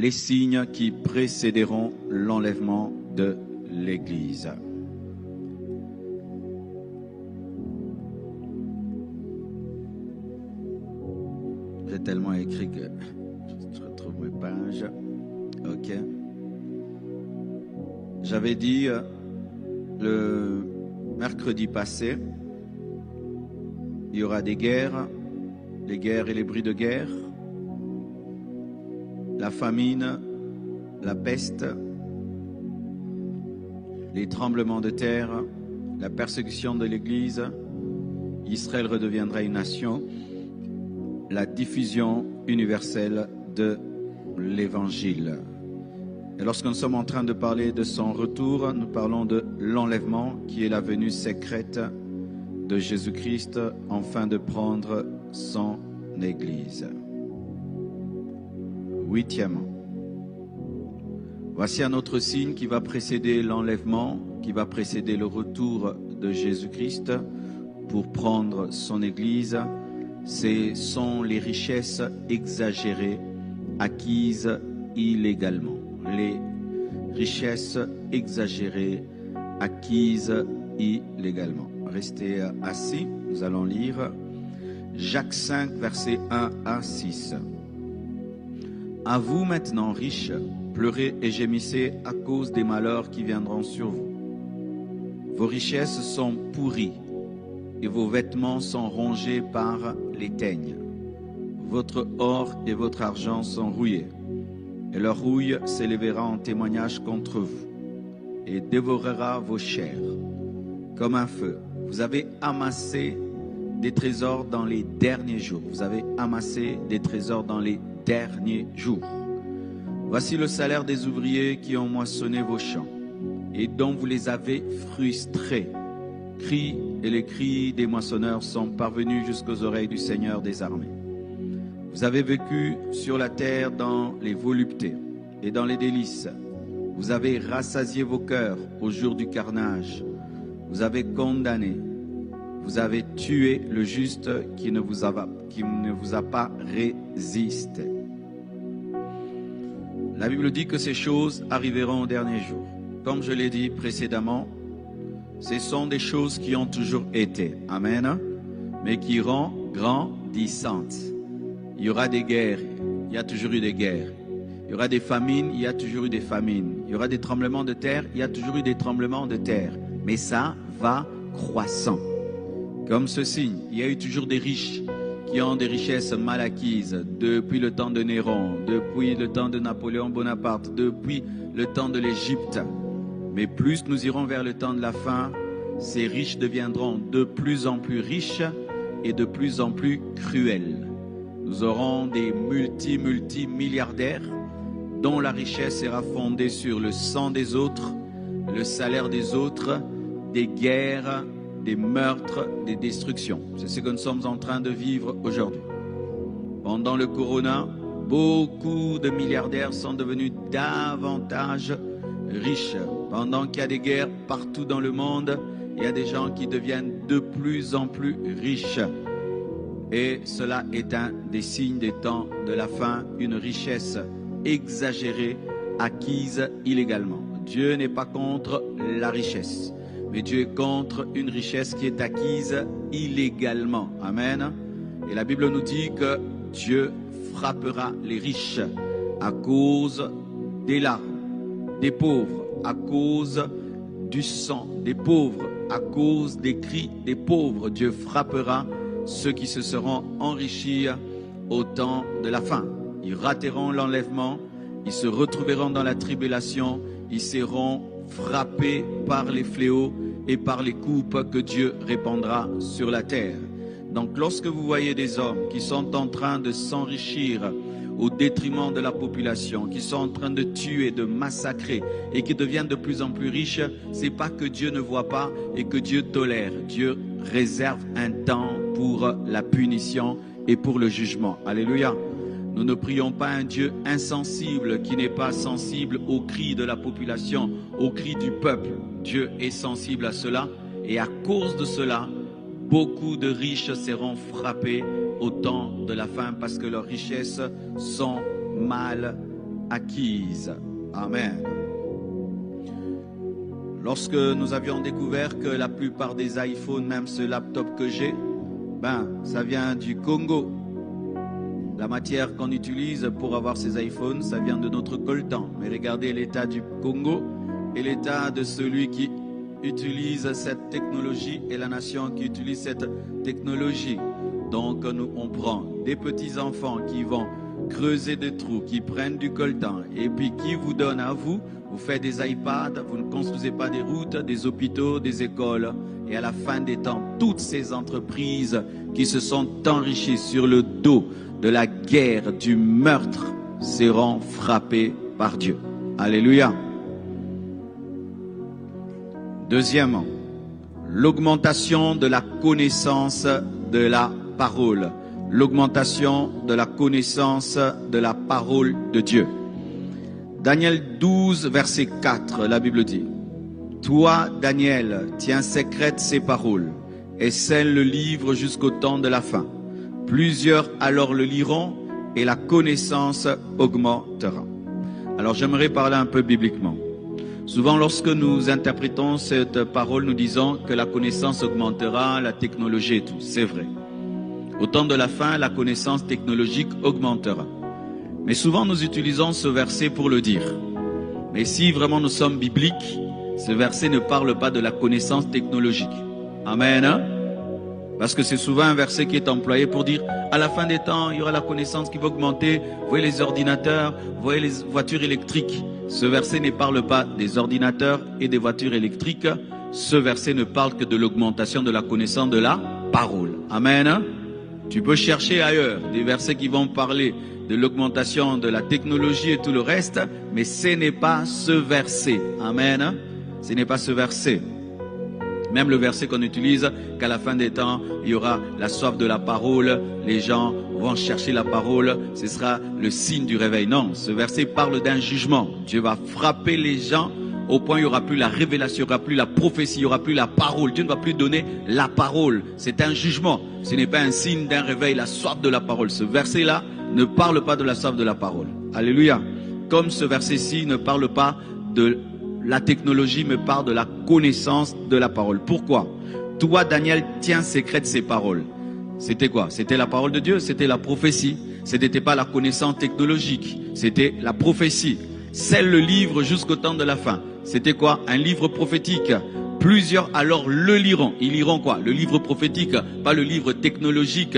les signes qui précéderont l'enlèvement de l'Église. J'ai tellement écrit que je retrouve mes pages. Ok. J'avais dit le mercredi passé, il y aura des guerres et les bruits de guerre, la famine, la peste, les tremblements de terre, la persécution de l'Église. Israël redeviendra une nation, la diffusion universelle de l'Évangile. Et lorsque nous sommes en train de parler de son retour, nous parlons de l'enlèvement qui est la venue secrète de Jésus-Christ afin de prendre son Église. Huitièmement, voici un autre signe qui va précéder l'enlèvement, qui va précéder le retour de Jésus-Christ pour prendre son Église. Ce sont les richesses exagérées acquises illégalement. Les richesses exagérées acquises illégalement. Restez assis, nous allons lire Jacques 5, versets 1 à 6. À vous maintenant, riches, pleurez et gémissez à cause des malheurs qui viendront sur vous. Vos richesses sont pourries et vos vêtements sont rongés par les teignes. Votre or et votre argent sont rouillés, et leur rouille s'élèvera en témoignage contre vous, et dévorera vos chairs comme un feu. Vous avez amassé des trésors dans les derniers jours. Vous avez amassé des trésors dans les derniers jours. Voici le salaire des ouvriers qui ont moissonné vos champs, et dont vous les avez frustrés. Cris et les cris des moissonneurs sont parvenus jusqu'aux oreilles du Seigneur des armées. Vous avez vécu sur la terre dans les voluptés et dans les délices. Vous avez rassasié vos cœurs au jour du carnage. Vous avez condamné. Vous avez tué le juste qui ne vous a pas résisté. La Bible dit que ces choses arriveront au dernier jour. Comme je l'ai dit précédemment, ce sont des choses qui ont toujours été. Amen. Mais qui iront grandissantes. Il y aura des guerres, il y a toujours eu des guerres. Il y aura des famines, il y a toujours eu des famines. Il y aura des tremblements de terre, il y a toujours eu des tremblements de terre. Mais ça va croissant. Comme ce signe, il y a eu toujours des riches qui ont des richesses mal acquises depuis le temps de Néron, depuis le temps de Napoléon Bonaparte, depuis le temps de l'Égypte. Mais plus nous irons vers le temps de la fin, ces riches deviendront de plus en plus riches et de plus en plus cruels. Nous aurons des multimilliardaires dont la richesse sera fondée sur le sang des autres, le salaire des autres, des guerres, des meurtres, des destructions. C'est ce que nous sommes en train de vivre aujourd'hui. Pendant le corona, beaucoup de milliardaires sont devenus davantage riches. Pendant qu'il y a des guerres partout dans le monde, il y a des gens qui deviennent de plus en plus riches. Et cela est un des signes des temps de la fin, une richesse exagérée, acquise illégalement. Dieu n'est pas contre la richesse, mais Dieu est contre une richesse qui est acquise illégalement. Amen. Et la Bible nous dit que Dieu frappera les riches à cause des larmes, des pauvres à cause du sang, des pauvres à cause des cris des pauvres. Dieu frappera ceux qui se seront enrichis au temps de la fin. Ils rateront l'enlèvement, ils se retrouveront dans la tribulation, ils seront frappés par les fléaux et par les coupes que Dieu répandra sur la terre. Donc lorsque vous voyez des hommes qui sont en train de s'enrichir au détriment de la population, qui sont en train de tuer, de massacrer et qui deviennent de plus en plus riches, c'est pas que Dieu ne voit pas et que Dieu tolère. Dieu réserve un temps pour la punition et pour le jugement. Alléluia. Nous ne prions pas un Dieu insensible qui n'est pas sensible aux cris de la population, aux cris du peuple. Dieu est sensible à cela et à cause de cela, beaucoup de riches seront frappés au temps de la fin parce que leurs richesses sont mal acquise. Amen. Lorsque nous avions découvert que la plupart des iPhones, même ce laptop que j'ai, ça vient du Congo. La matière qu'on utilise pour avoir ces iPhones, ça vient de notre coltan. Mais regardez l'état du Congo et l'état de celui qui utilise cette technologie et la nation qui utilise cette technologie. Donc nous, on prend des petits enfants qui vont creuser des trous, qui prennent du coltan et puis qui vous donnent à vous, vous faites des iPads, vous ne construisez pas des routes, des hôpitaux, des écoles. Et à la fin des temps, toutes ces entreprises qui se sont enrichies sur le dos de la guerre, du meurtre, seront frappées par Dieu. Alléluia. Deuxièmement, l'augmentation de la connaissance de la parole. L'augmentation de la connaissance de la parole de Dieu. Daniel 12, verset 4, la Bible dit: Toi, Daniel, tiens secrète ces paroles et scelle le livre jusqu'au temps de la fin. Plusieurs alors le liront et la connaissance augmentera. Alors j'aimerais parler un peu bibliquement. Souvent lorsque nous interprétons cette parole, nous disons que la connaissance augmentera, la technologie et tout. C'est vrai. Au temps de la fin, la connaissance technologique augmentera. Mais souvent nous utilisons ce verset pour le dire. Mais si vraiment nous sommes bibliques, ce verset ne parle pas de la connaissance technologique. Amen. Hein? Parce que c'est souvent un verset qui est employé pour dire à la fin des temps, il y aura la connaissance qui va augmenter. Vous voyez les ordinateurs, vous voyez les voitures électriques. Ce verset ne parle pas des ordinateurs et des voitures électriques. Ce verset ne parle que de l'augmentation de la connaissance de la parole. Amen. Hein? Tu peux chercher ailleurs des versets qui vont parler de l'augmentation de la technologie et tout le reste, mais ce n'est pas ce verset. Amen. Ce n'est pas ce verset. Même le verset qu'on utilise, qu'à la fin des temps, il y aura la soif de la parole, les gens vont chercher la parole, ce sera le signe du réveil. Non, ce verset parle d'un jugement. Dieu va frapper les gens au point où il n'y aura plus la révélation, il n'y aura plus la prophétie, il n'y aura plus la parole. Dieu ne va plus donner la parole. C'est un jugement. Ce n'est pas un signe d'un réveil, la soif de la parole. Ce verset-là ne parle pas de la soif de la parole. Alléluia. Comme ce verset-ci ne parle pas de la technologie, mais parle de la connaissance de la parole. Pourquoi? Toi, Daniel, tiens secrète ces paroles. C'était quoi? C'était la parole de Dieu, c'était la prophétie. Ce n'était pas la connaissance technologique, c'était la prophétie. Scelle le livre jusqu'au temps de la fin. C'était quoi? Un livre prophétique. Plusieurs alors le liront. Ils liront quoi? Le livre prophétique, pas le livre technologique.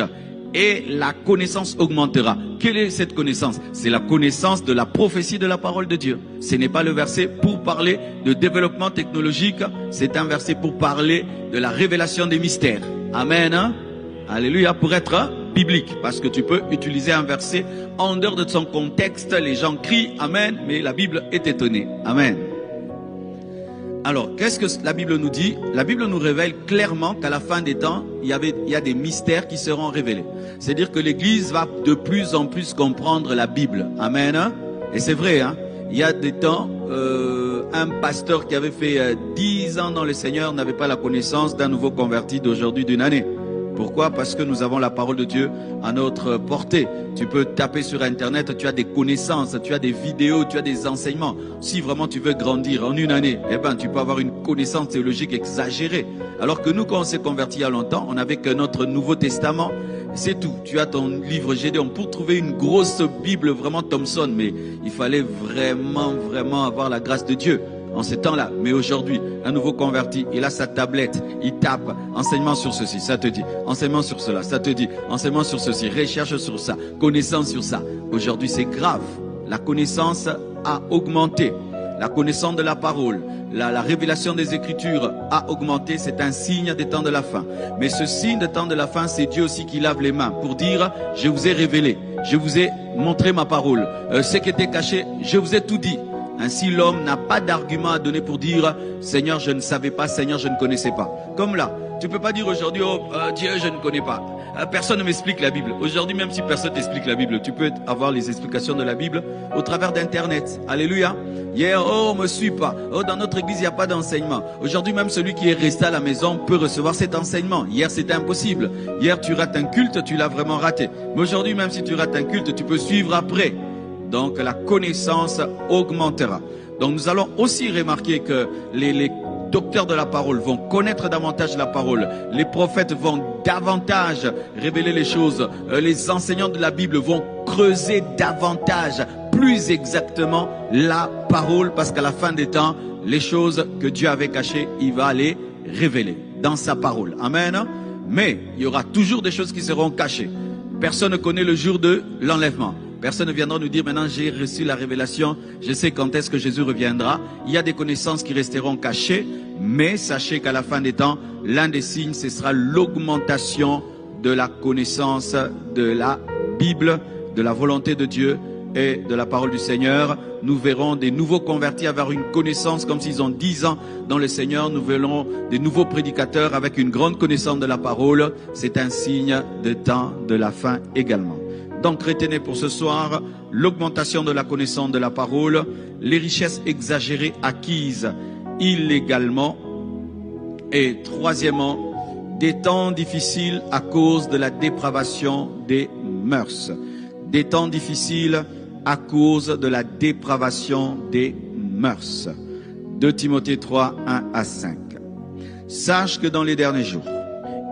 Et la connaissance augmentera. Quelle est cette connaissance? C'est la connaissance de la prophétie de la parole de Dieu. Ce n'est pas le verset pour parler de développement technologique. C'est un verset pour parler de la révélation des mystères. Amen. Hein? Alléluia. Pour être biblique. Parce que tu peux utiliser un verset en dehors de son contexte. Les gens crient Amen. Mais la Bible est étonnée. Amen. Alors, qu'est-ce que la Bible nous dit? La Bible nous révèle clairement qu'à la fin des temps, il y a des mystères qui seront révélés. C'est-à-dire que l'Église va de plus en plus comprendre la Bible. Amen. Hein? Et c'est vrai, hein? Il y a des temps, un pasteur qui avait fait 10 ans dans le Seigneur n'avait pas la connaissance d'un nouveau converti d'aujourd'hui d'une année. Pourquoi? Parce que nous avons la parole de Dieu à notre portée. Tu peux taper sur Internet, tu as des connaissances, tu as des vidéos, tu as des enseignements. Si vraiment tu veux grandir en une année, eh ben, tu peux avoir une connaissance théologique exagérée. Alors que nous, quand on s'est converti il y a longtemps, on n'avait que notre Nouveau Testament. C'est tout. Tu as ton livre Gédéon. Pour trouver une grosse Bible, vraiment Thompson, mais il fallait vraiment avoir la grâce de Dieu en ces temps-là. Mais aujourd'hui, un nouveau converti, il a sa tablette, il tape enseignement sur ceci, ça te dit, enseignement sur cela, ça te dit, enseignement sur ceci, recherche sur ça, connaissance sur ça. Aujourd'hui, c'est grave. La connaissance a augmenté. La connaissance de la parole, la révélation des Écritures a augmenté. C'est un signe des temps de la fin. Mais ce signe des temps de la fin, c'est Dieu aussi qui lave les mains pour dire, je vous ai révélé, je vous ai montré ma parole. Ce qui était caché, je vous ai tout dit. Ainsi, l'homme n'a pas d'argument à donner pour dire « Seigneur, je ne savais pas, Seigneur, je ne connaissais pas ». Comme là, tu ne peux pas dire aujourd'hui « Oh, Dieu, je ne connais pas ». Personne ne m'explique la Bible. Aujourd'hui, même si personne t'explique la Bible, tu peux avoir les explications de la Bible au travers d'Internet. Alléluia. Hier, oh, on me suit pas. Oh, dans notre église, il n'y a pas d'enseignement. Aujourd'hui, même celui qui est resté à la maison peut recevoir cet enseignement. Hier, c'était impossible. Hier, tu rates un culte, tu l'as vraiment raté. Mais aujourd'hui, même si tu rates un culte, tu peux suivre après. donc la connaissance augmentera. Donc nous allons aussi remarquer que les docteurs de la parole vont connaître davantage la parole. Les prophètes vont davantage révéler les choses. Les enseignants de la Bible vont creuser davantage, plus exactement, la parole, parce qu'à la fin des temps, les choses que Dieu avait cachées, il va les révéler dans sa parole. Amen. Mais il y aura toujours des choses qui seront cachées. Personne ne connaît le jour de l'enlèvement. Personne ne viendra nous dire maintenant j'ai reçu la révélation, je sais quand est-ce que Jésus reviendra. Il y a des connaissances qui resteront cachées, mais sachez qu'à la fin des temps, l'un des signes, ce sera l'augmentation de la connaissance de la Bible, de la volonté de Dieu et de la parole du Seigneur. Nous verrons des nouveaux convertis avoir une connaissance comme s'ils ont 10 ans dans le Seigneur. Nous verrons des nouveaux prédicateurs avec une grande connaissance de la parole. C'est un signe de temps de la fin également. Donc retenez pour ce soir l'augmentation de la connaissance de la parole, les richesses exagérées acquises illégalement et troisièmement, des temps difficiles à cause de la dépravation des mœurs. Des temps difficiles à cause de la dépravation des mœurs. 2 Timothée 3, 1 à 5. Sache que dans les derniers jours,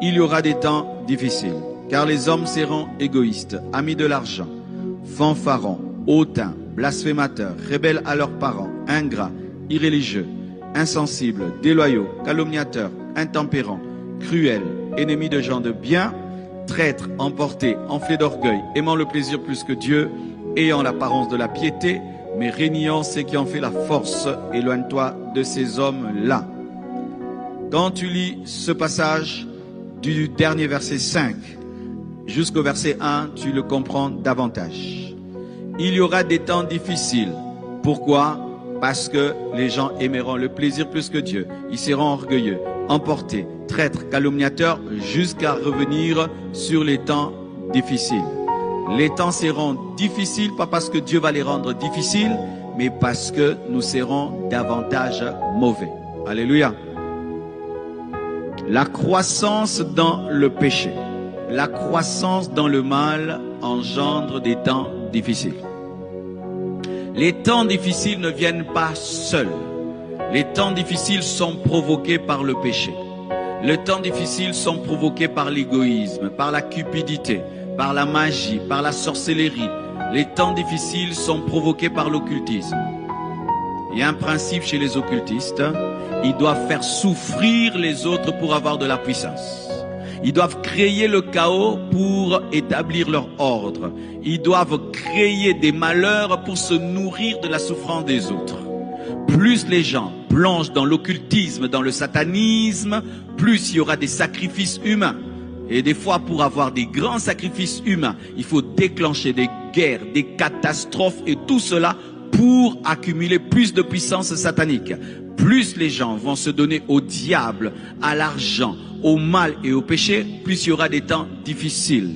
il y aura des temps difficiles. Car les hommes seront égoïstes, amis de l'argent, fanfarons, hautains, blasphémateurs, rebelles à leurs parents, ingrats, irréligieux, insensibles, déloyaux, calomniateurs, intempérants, cruels, ennemis de gens de bien, traîtres, emportés, enflés d'orgueil, aimant le plaisir plus que Dieu, ayant l'apparence de la piété, mais régnant ceux qui en fait la force. Éloigne-toi de ces hommes-là. Quand tu lis ce passage du dernier verset 5, jusqu'au verset 1, tu le comprends davantage. Il y aura des temps difficiles. Pourquoi? Parce que les gens aimeront le plaisir plus que Dieu. Ils seront orgueilleux, emportés, traîtres, calomniateurs, jusqu'à revenir sur les temps difficiles. Les temps seront difficiles, pas parce que Dieu va les rendre difficiles, mais parce que nous serons davantage mauvais. Alléluia. La croissance dans le péché. La croissance dans le mal engendre des temps difficiles. Les temps difficiles ne viennent pas seuls. Les temps difficiles sont provoqués par le péché. Les temps difficiles sont provoqués par l'égoïsme, par la cupidité, par la magie, par la sorcellerie. Les temps difficiles sont provoqués par l'occultisme. Il y a un principe chez les occultistes, ils doivent faire souffrir les autres pour avoir de la puissance. Ils doivent créer le chaos pour établir leur ordre. Ils doivent créer des malheurs pour se nourrir de la souffrance des autres. Plus les gens plongent dans l'occultisme, dans le satanisme, plus il y aura des sacrifices humains. Et des fois, pour avoir des grands sacrifices humains, il faut déclencher des guerres, des catastrophes et tout cela pour accumuler plus de puissance satanique. Plus les gens vont se donner au diable, à l'argent, au mal et au péché, plus il y aura des temps difficiles.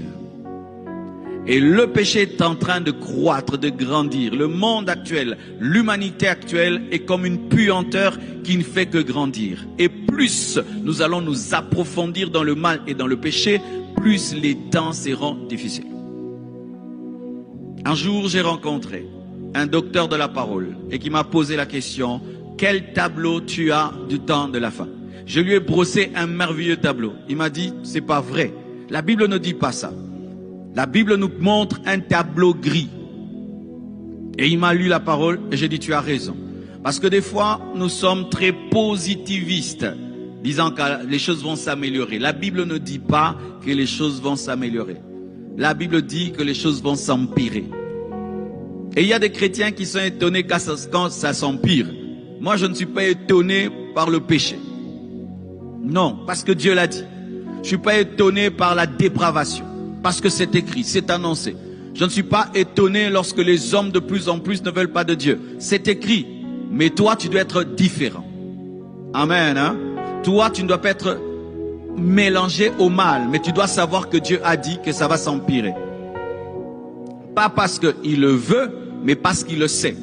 Et le péché est en train de croître, de grandir. Le monde actuel, l'humanité actuelle est comme une puanteur qui ne fait que grandir. Et plus nous allons nous approfondir dans le mal et dans le péché, plus les temps seront difficiles. Un jour, j'ai rencontré un docteur de la parole et qui m'a posé la question: quel tableau tu as du temps de la fin? Je lui ai brossé un merveilleux tableau. Il m'a dit: c'est pas vrai. La Bible ne dit pas ça. La Bible nous montre un tableau gris. Et il m'a lu la parole et j'ai dit: tu as raison. Parce que des fois, nous sommes très positivistes, disant que les choses vont s'améliorer. La Bible ne dit pas que les choses vont s'améliorer. La Bible dit que les choses vont s'empirer. Et il y a des chrétiens qui sont étonnés quand ça s'empire. Moi, je ne suis pas étonné par le péché. Non, parce que Dieu l'a dit. Je ne suis pas étonné par la dépravation. Parce que c'est écrit, c'est annoncé. Je ne suis pas étonné lorsque les hommes de plus en plus ne veulent pas de Dieu. C'est écrit. Mais toi, tu dois être différent. Amen. Hein? Toi, tu ne dois pas être mélangé au mal. Mais tu dois savoir que Dieu a dit que ça va s'empirer. Pas parce qu'il le veut, mais parce qu'il le sait.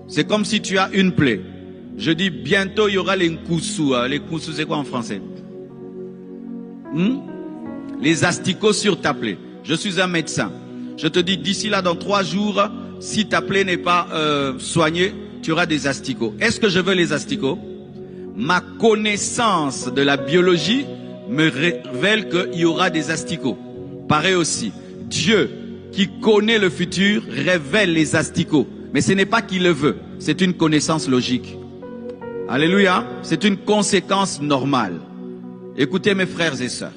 C'est comme si tu as une plaie. Je dis bientôt il y aura les nkoussous. Les nkoussous, c'est quoi en français? Les asticots sur ta plaie. Je suis un médecin. Je te dis d'ici là, dans 3 jours, si ta plaie n'est pas soignée, tu auras des asticots. Est-ce que je veux les asticots? Ma connaissance de la biologie me révèle qu'il y aura des asticots. Pareil aussi, Dieu qui connaît le futur révèle les asticots. Mais ce n'est pas qu'il le veut, c'est une connaissance logique. Alléluia, c'est une conséquence normale. Écoutez mes frères et sœurs.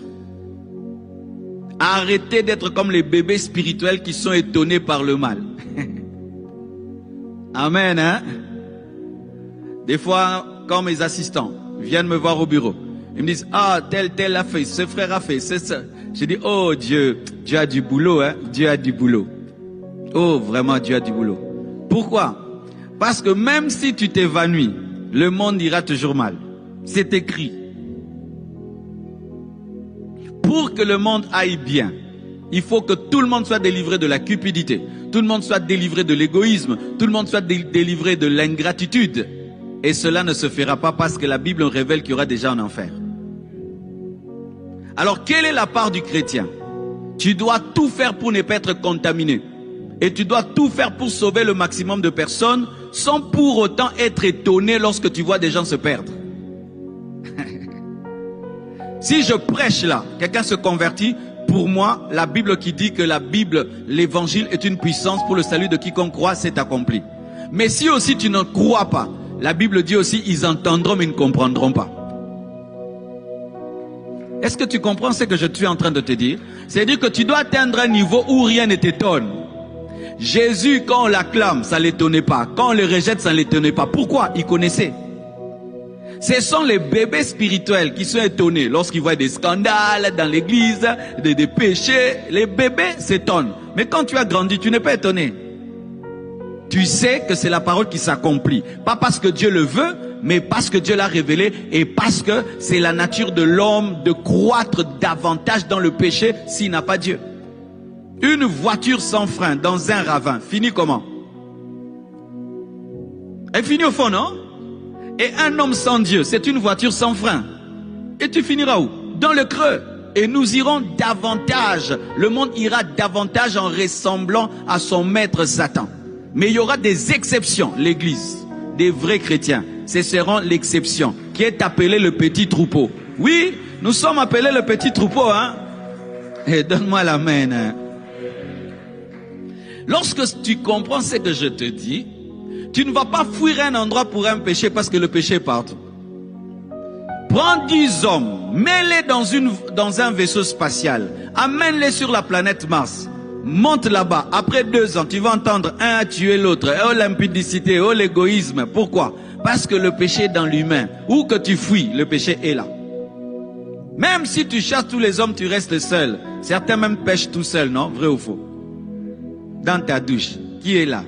Arrêtez d'être comme les bébés spirituels qui sont étonnés par le mal. Amen, hein? Des fois, quand mes assistants viennent me voir au bureau, ils me disent, ah, tel a fait, ce frère a fait, c'est ça. Je dis, oh Dieu, Dieu a du boulot, hein? Dieu a du boulot. Oh, vraiment, Dieu a du boulot. Pourquoi? Parce que même si tu t'évanouis, le monde ira toujours mal. C'est écrit. Pour que le monde aille bien, il faut que tout le monde soit délivré de la cupidité, tout le monde soit délivré de l'égoïsme, tout le monde soit délivré de l'ingratitude. Et cela ne se fera pas parce que la Bible révèle qu'il y aura des gens en enfer. Alors, quelle est la part du chrétien? Tu dois tout faire pour ne pas être contaminé. Et tu dois tout faire pour sauver le maximum de personnes sans pour autant être étonné lorsque tu vois des gens se perdre. Si je prêche là, quelqu'un se convertit, pour moi, la Bible qui dit que la Bible, l'évangile est une puissance pour le salut de quiconque croit, c'est accompli. Mais si aussi tu ne crois pas, la Bible dit aussi, ils entendront mais ils ne comprendront pas. Est-ce que tu comprends ce que je suis en train de te dire? C'est-à-dire que tu dois atteindre un niveau où rien ne t'étonne. Jésus, quand on l'acclame, ça ne l'étonnait pas. Quand on le rejette, ça ne l'étonnait pas. Pourquoi? Il connaissait. Ce sont les bébés spirituels qui sont étonnés lorsqu'ils voient des scandales dans l'église, des péchés. Les bébés s'étonnent. Mais quand tu as grandi, tu n'es pas étonné. Tu sais que c'est la parole qui s'accomplit. Pas parce que Dieu le veut, mais parce que Dieu l'a révélé et parce que c'est la nature de l'homme de croître davantage dans le péché s'il n'a pas Dieu. Une voiture sans frein dans un ravin, finit comment? Elle finit au fond, non? Et un homme sans Dieu, c'est une voiture sans frein. Et tu finiras où? Dans le creux. Et nous irons davantage, le monde ira davantage en ressemblant à son maître Satan. Mais il y aura des exceptions, l'église, des vrais chrétiens. Ce seront l'exception, qui est appelée le petit troupeau. Oui, nous sommes appelés le petit troupeau, hein? Et donne-moi la main, hein? Lorsque tu comprends ce que je te dis, tu ne vas pas fuir un endroit pour un péché parce que le péché est partout. Prends 10 hommes, mets-les dans un vaisseau spatial, amène-les sur la planète Mars, monte là-bas. Après 2 ans, tu vas entendre un a tué l'autre. Oh l'impudicité, oh l'égoïsme. Pourquoi? Parce que le péché est dans l'humain. Où que tu fuis, le péché est là. Même si tu chasses tous les hommes, tu restes seul. Certains même pêchent tout seuls, non? Vrai ou faux? Dans ta douche, qui est là?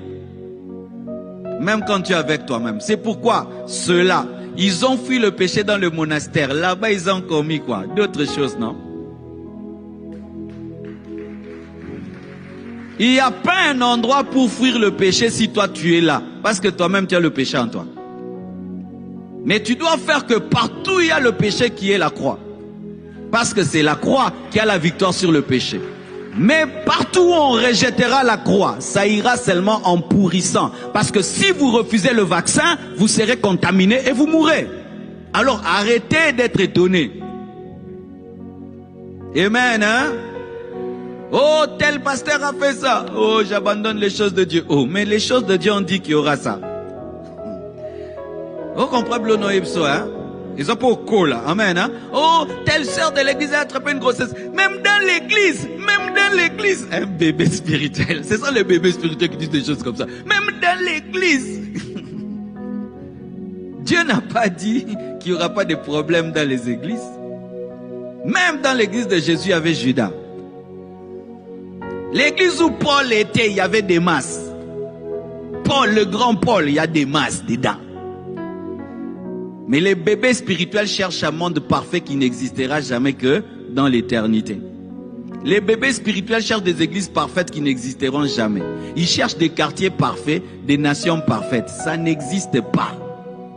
Même quand tu es avec toi-même. C'est pourquoi ceux-là, ils ont fui le péché dans le monastère. Là-bas, ils ont commis quoi? D'autres choses, non? Il n'y a pas un endroit pour fuir le péché si toi tu es là. Parce que toi-même tu as le péché en toi. Mais tu dois faire que partout il y a le péché qui est la croix. Parce que c'est la croix qui a la victoire sur le péché. Mais partout où on rejettera la croix, ça ira seulement en pourrissant. Parce que si vous refusez le vaccin, vous serez contaminé et vous mourrez. Alors arrêtez d'être étonnés. Amen, hein? Oh, tel pasteur a fait ça. Oh, j'abandonne les choses de Dieu. Oh, mais les choses de Dieu, on dit qu'il y aura ça. Oh, comprends le nom Ipso, hein? Ils ont pas au col, là. Amen, hein? Oh, telle sœur de l'église a attrapé une grossesse. Même dans l'église, un bébé spirituel. C'est ça les bébés spirituels qui disent des choses comme ça. Même dans l'église. Dieu n'a pas dit qu'il n'y aura pas de problème dans les églises. Même dans l'église de Jésus, il y avait Judas. L'église où Paul était, il y avait des masses. Paul, le grand Paul, il y a des masses dedans. Mais les bébés spirituels cherchent un monde parfait qui n'existera jamais que dans l'éternité. Les bébés spirituels cherchent des églises parfaites qui n'existeront jamais. Ils cherchent des quartiers parfaits, des nations parfaites. Ça n'existe pas.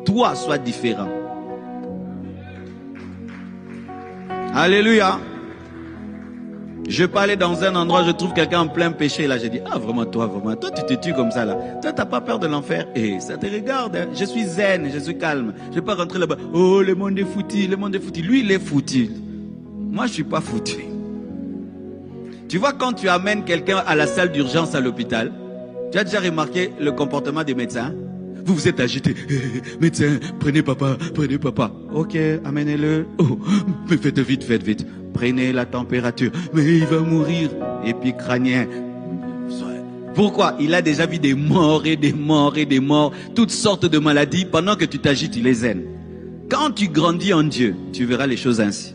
Toi, sois différent. Alléluia. Je parlais dans un endroit, je trouve quelqu'un en plein péché. Là, j'ai dit, ah vraiment, toi, tu te tues comme ça là. Toi, t'as pas peur de l'enfer. Et ça te regarde, hein. Je suis zen, je suis calme. Je vais pas rentrer là-bas. Oh, le monde est foutu, le monde est foutu. Lui, il est foutu. Moi, je suis pas foutu. Tu vois, quand tu amènes quelqu'un à la salle d'urgence à l'hôpital, tu as déjà remarqué le comportement des médecins? Vous vous êtes agité. Médecin, prenez papa, prenez papa. Ok, amenez-le. Oh, mais faites vite. Prenez la température. Mais il va mourir. Et puis crânien. Pourquoi? Il a déjà vu des morts et des morts et des morts. Toutes sortes de maladies. Pendant que tu t'agites, il est zen. Quand tu grandis en Dieu, tu verras les choses ainsi.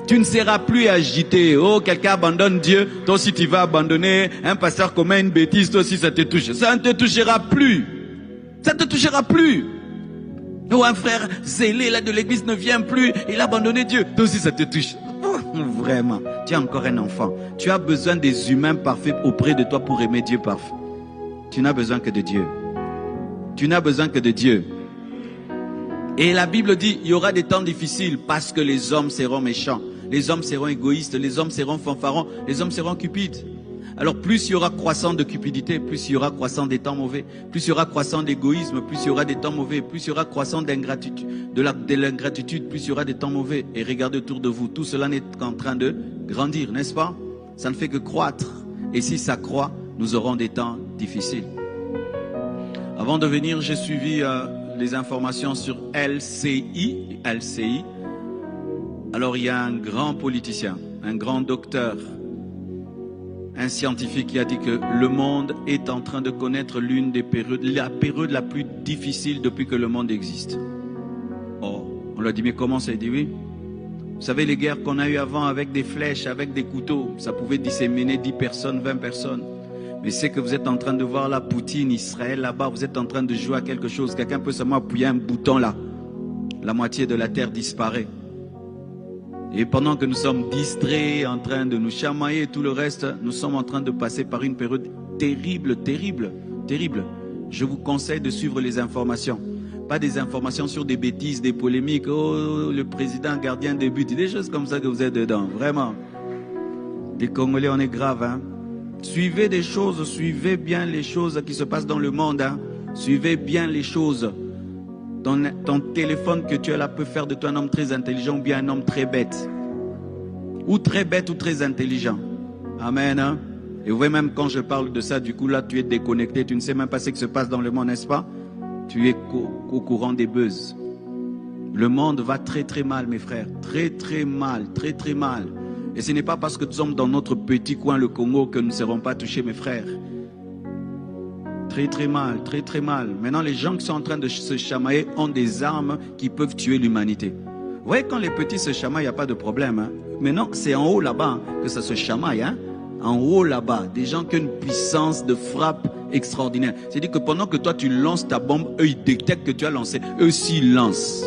Tu ne seras plus agité. Oh, quelqu'un abandonne Dieu. Toi aussi, tu vas abandonner. Un pasteur commet une bêtise. Toi aussi, ça te touche. Ça ne te touchera plus. Ça ne te touchera plus. Oh, un frère zélé là de l'église ne vient plus. Il a abandonné Dieu. Toi aussi, ça te touche. Oh, vraiment. Tu es encore un enfant. Tu as besoin des humains parfaits auprès de toi pour aimer Dieu parfait. Tu n'as besoin que de Dieu. Tu n'as besoin que de Dieu. Et la Bible dit, il y aura des temps difficiles parce que les hommes seront méchants. Les hommes seront égoïstes, les hommes seront fanfarons, les hommes seront cupides. Alors plus il y aura croissant de cupidité, plus il y aura croissant des temps mauvais, plus il y aura croissant d'égoïsme, plus il y aura des temps mauvais, plus il y aura croissant d'ingratitude, de l'ingratitude, plus il y aura des temps mauvais. Et regardez autour de vous, tout cela n'est qu'en train de grandir, n'est-ce pas? Ça ne fait que croître. Et si ça croît, nous aurons des temps difficiles. Avant de venir, j'ai suivi les informations sur LCI. Alors il y a un grand politicien, un grand docteur, un scientifique qui a dit que le monde est en train de connaître l'une des périodes, la période la plus difficile depuis que le monde existe. Oh, on lui a dit, mais comment ça? Il dit oui. Vous savez, les guerres qu'on a eues avant avec des flèches, avec des couteaux, ça pouvait disséminer 10 personnes, 20 personnes. Mais c'est que vous êtes en train de voir la Poutine, Israël là-bas, vous êtes en train de jouer à quelque chose. Quelqu'un peut seulement appuyer un bouton là. La moitié de la terre disparaît. Et pendant que nous sommes distraits, en train de nous chamailler et tout le reste, nous sommes en train de passer par une période terrible. Je vous conseille de suivre les informations. Pas des informations sur des bêtises, des polémiques. Oh, le président gardien des buts. Des choses comme ça que vous êtes dedans. Vraiment. Des Congolais, on est grave, hein. Suivez des choses, suivez bien les choses qui se passent dans le monde, hein. Suivez bien les choses. Ton téléphone que tu as là peut faire de toi un homme très intelligent ou bien un homme très bête. Ou très bête ou très intelligent. Amen. Hein? Et vous voyez, même quand je parle de ça, du coup là tu es déconnecté, tu ne sais même pas ce qui se passe dans le monde, n'est-ce pas? Tu es au courant des buzz. Le monde va très mal, mes frères. Très mal. Et ce n'est pas parce que nous sommes dans notre petit coin, le Congo, que nous ne serons pas touchés, mes frères. Très mal. Maintenant, les gens qui sont en train de se chamailler ont des armes qui peuvent tuer l'humanité. Vous voyez, quand les petits se chamaillent, il n'y a pas de problème. Hein. Maintenant, c'est en haut là-bas que ça se chamaille. Hein. En haut là-bas, des gens qui ont une puissance de frappe extraordinaire. C'est-à-dire que pendant que toi, tu lances ta bombe, eux, ils détectent que tu as lancé. Eux aussi, ils lancent.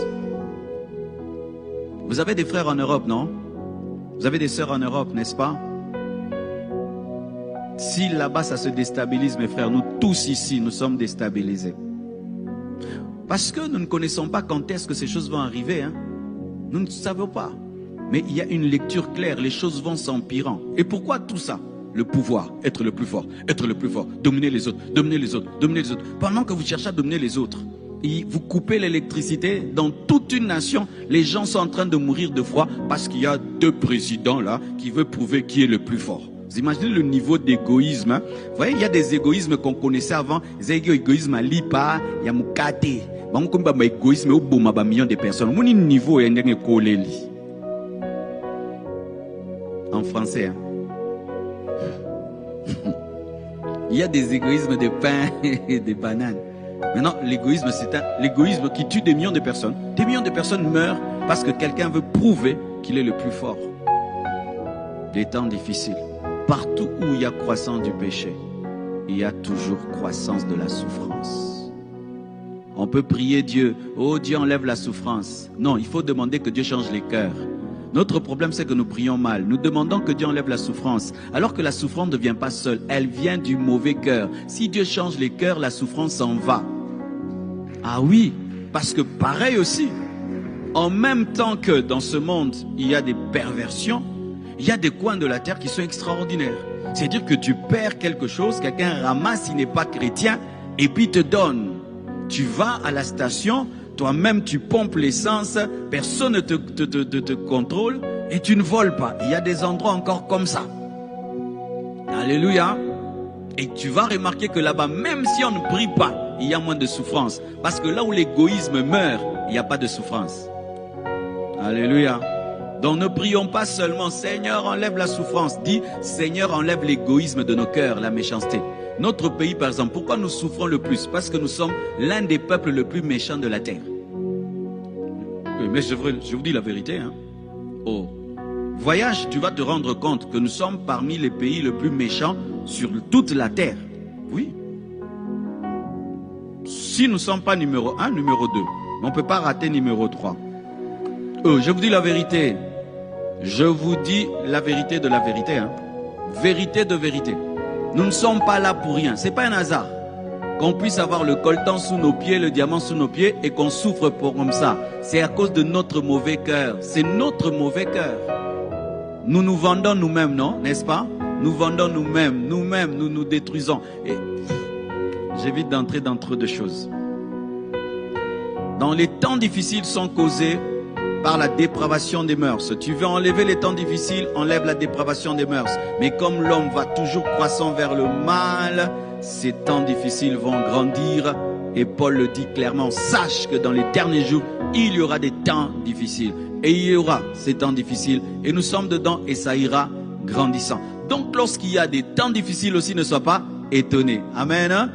Vous avez des frères en Europe, non? Vous avez des sœurs en Europe, n'est-ce pas? Si là-bas ça se déstabilise, mes frères, nous tous ici, nous sommes déstabilisés. Parce que nous ne connaissons pas quand est-ce que ces choses vont arriver. Hein? Nous ne savons pas. Mais il y a une lecture claire, les choses vont s'empirant. Et pourquoi tout ça? Le pouvoir, être le plus fort, dominer les autres. Pendant que vous cherchez à dominer les autres, vous coupez l'électricité dans toute une nation, les gens sont en train de mourir de froid parce qu'il y a 2 présidents là qui veulent prouver qui est le plus fort. Vous imaginez le niveau d'égoïsme. Hein? Vous voyez, il y a des égoïsmes qu'on connaissait avant. Les égoïsmes à l'IPA, il y a Mukate. Il y a égoïsme au bout de millions de personnes. Mon niveau est en français. Hein? Il y a des égoïsmes de pain et de bananes. Maintenant, l'égoïsme, c'est l'égoïsme qui tue des millions de personnes. Des millions de personnes meurent parce que quelqu'un veut prouver qu'il est le plus fort. Des temps difficiles. Partout où il y a croissance du péché, il y a toujours croissance de la souffrance. On peut prier Dieu, oh Dieu enlève la souffrance. Non, il faut demander que Dieu change les cœurs. Notre problème c'est que nous prions mal. Nous demandons que Dieu enlève la souffrance. Alors que la souffrance ne vient pas seule, elle vient du mauvais cœur. Si Dieu change les cœurs, la souffrance s'en va. Ah oui, parce que pareil aussi, en même temps que dans ce monde, il y a des perversions, Il y a des coins de la terre qui sont extraordinaires. C'est-à-dire que tu perds quelque chose, quelqu'un ramasse, il n'est pas chrétien, et puis te donne. Tu vas à la station, toi-même tu pompes l'essence, personne ne te contrôle, et tu ne voles pas. Il y a des endroits encore comme ça. Alléluia. Et tu vas remarquer que là-bas, même si on ne prie pas, il y a moins de souffrance. Parce que là où l'égoïsme meurt, il n'y a pas de souffrance. Alléluia. Donc ne prions pas seulement Seigneur enlève la souffrance. Dis Seigneur enlève l'égoïsme de nos cœurs, la méchanceté. Notre pays par exemple, pourquoi nous souffrons le plus? Parce que nous sommes l'un des peuples les plus méchants de la terre. Oui, mais je vous dis la vérité. Hein. Oh. Voyage, tu vas te rendre compte que nous sommes parmi les pays les plus méchants sur toute la terre. Oui. Si nous ne sommes pas numéro 1, numéro 2, on ne peut pas rater numéro 3. Je vous dis la vérité. Je vous dis la vérité de la vérité. Hein. Vérité de vérité. Nous ne sommes pas là pour rien. Ce n'est pas un hasard. Qu'on puisse avoir le coltan sous nos pieds, le diamant sous nos pieds et qu'on souffre pour comme ça. C'est à cause de notre mauvais cœur. C'est notre mauvais cœur. Nous nous vendons nous-mêmes, non? N'est-ce pas? Nous vendons nous-mêmes. Nous-mêmes, nous nous détruisons. Et j'évite d'entrer dans trop de choses. Dans les temps difficiles sont causés par la dépravation des mœurs. Tu veux enlever les temps difficiles, enlève la dépravation des mœurs. Mais comme l'homme va toujours croissant vers le mal, ces temps difficiles vont grandir. Et Paul le dit clairement, sache que dans les derniers jours, il y aura des temps difficiles. Et il y aura ces temps difficiles. Et nous sommes dedans et ça ira grandissant. Donc lorsqu'il y a des temps difficiles aussi, ne sois pas étonné. Amen. Hein?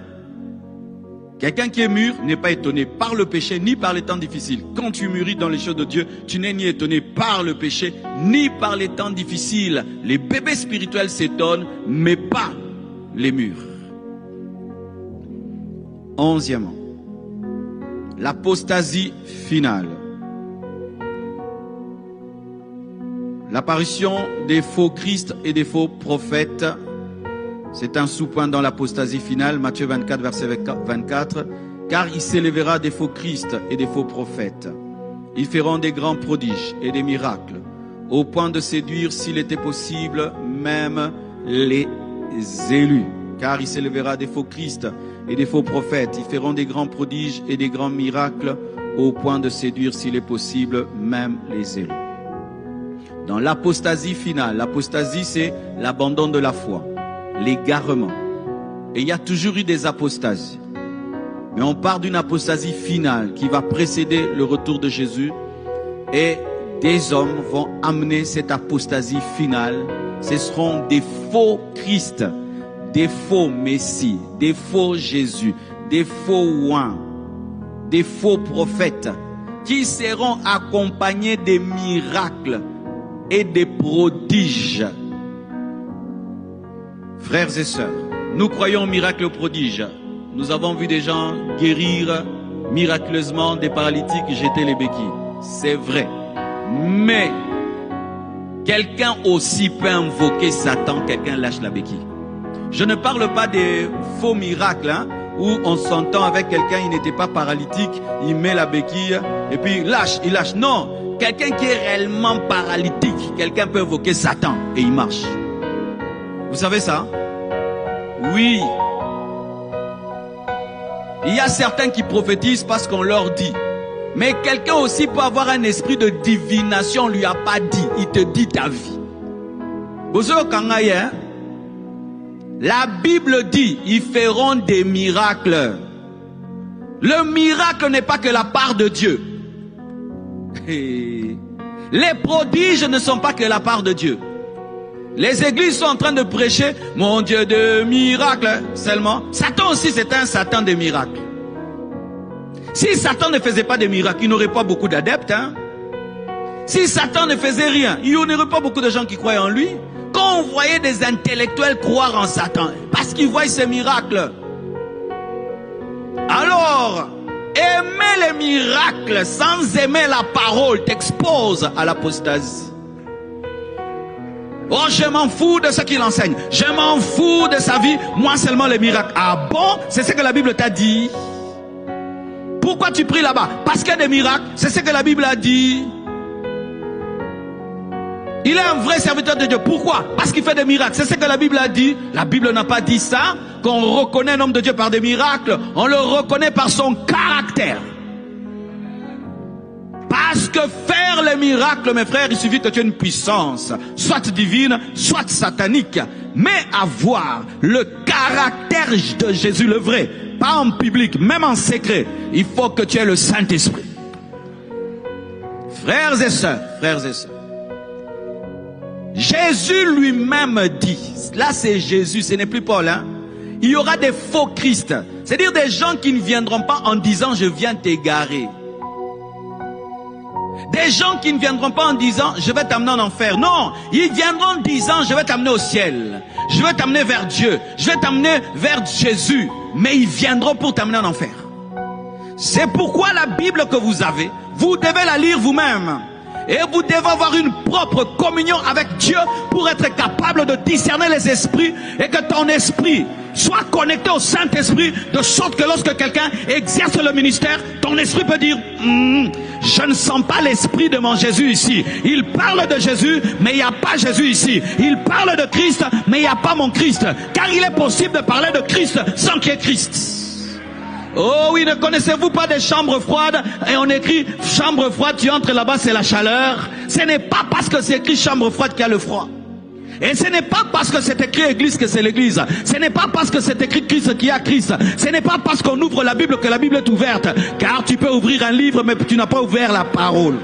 Quelqu'un qui est mûr n'est pas étonné par le péché ni par les temps difficiles. Quand tu mûris dans les choses de Dieu, tu n'es ni étonné par le péché ni par les temps difficiles. Les bébés spirituels s'étonnent, mais pas les mûrs. 11e, l'apostasie finale. L'apparition des faux Christ et des faux prophètes. C'est un sous-point dans l'apostasie finale, Matthieu 24, verset 24. Car il s'élèvera des faux Christ et des faux prophètes. Ils feront des grands prodiges et des miracles, au point de séduire, s'il était possible, même les élus. Car il s'élèvera des faux Christ et des faux prophètes. Ils feront des grands prodiges et des grands miracles, au point de séduire, s'il est possible, même les élus. Dans l'apostasie finale, l'apostasie c'est l'abandon de la foi, l'égarement. Et il y a toujours eu des apostasies. Mais on part d'une apostasie finale qui va précéder le retour de Jésus. Et des hommes vont amener cette apostasie finale. Ce seront des faux Christ, des faux Messie, des faux Jésus, des faux oints, des faux prophètes qui seront accompagnés des miracles et des prodiges. Frères et sœurs, nous croyons aux miracles prodiges. Nous avons vu des gens guérir miraculeusement des paralytiques, jeter les béquilles. C'est vrai. Mais quelqu'un aussi peut invoquer Satan, quelqu'un lâche la béquille. Je ne parle pas des faux miracles, hein, où on s'entend avec quelqu'un, il n'était pas paralytique, il met la béquille et puis il lâche. Non. Quelqu'un qui est réellement paralytique, quelqu'un peut invoquer Satan et il marche. Vous savez ça? Oui. Il y a certains qui prophétisent parce qu'on leur dit. Mais quelqu'un aussi peut avoir un esprit de divination, on ne lui a pas dit. Il te dit ta vie. La Bible dit, ils feront des miracles. Le miracle n'est pas que la part de Dieu. Les prodiges ne sont pas que la part de Dieu. Les églises sont en train de prêcher mon Dieu de miracles seulement. Satan aussi c'est un Satan des miracles. Si Satan ne faisait pas de miracles, il n'aurait pas beaucoup d'adeptes. Hein? Si Satan ne faisait rien, il n'y aurait pas beaucoup de gens qui croyaient en lui. Quand on voyait des intellectuels croire en Satan, parce qu'ils voient ces miracles. Alors, aimer les miracles sans aimer la parole t'expose à l'apostasie. Oh, je m'en fous de ce qu'il enseigne. Je m'en fous de sa vie. Moi seulement les miracles. Ah bon? C'est ce que la Bible t'a dit. Pourquoi tu pries là-bas? Parce qu'il y a des miracles. C'est ce que la Bible a dit. Il est un vrai serviteur de Dieu. Pourquoi? Parce qu'il fait des miracles. C'est ce que la Bible a dit. La Bible n'a pas dit ça, qu'on reconnaît un homme de Dieu par des miracles. On le reconnaît par son caractère. Parce que faire les miracles, mes frères, il suffit que tu aies une puissance, soit divine, soit satanique. Mais avoir le caractère de Jésus, le vrai, pas en public, même en secret, il faut que tu aies le Saint-Esprit. Frères et sœurs, Jésus lui-même dit, là c'est Jésus, ce n'est plus Paul, hein? Il y aura des faux Christ, c'est-à-dire des gens qui ne viendront pas en disant je viens t'égarer. Des gens qui ne viendront pas en disant je vais t'amener en enfer. Non, ils viendront en disant je vais t'amener au ciel, je vais t'amener vers Dieu, je vais t'amener vers Jésus. Mais ils viendront pour t'amener en enfer. C'est pourquoi la Bible que vous avez, vous devez la lire vous-même. Et vous devez avoir une propre communion avec Dieu pour être capable de discerner les esprits et que ton esprit soit connecté au Saint-Esprit, de sorte que lorsque quelqu'un exerce le ministère, ton esprit peut dire je ne sens pas l'esprit de mon Jésus ici. Il parle de Jésus, mais il n'y a pas Jésus ici. Il parle de Christ, mais il n'y a pas mon Christ. Car il est possible de parler de Christ sans qu'il y ait Christ. Oh oui, ne connaissez-vous pas des chambres froides? Et on écrit chambre froide, tu entres là-bas, c'est la chaleur. Ce n'est pas parce que c'est écrit chambre froide qu'il y a le froid. Et ce n'est pas parce que c'est écrit église que c'est l'église. Ce n'est pas parce que c'est écrit Christ qu'il y a Christ. Ce n'est pas parce qu'on ouvre la Bible que la Bible est ouverte. Car tu peux ouvrir un livre, mais tu n'as pas ouvert la parole.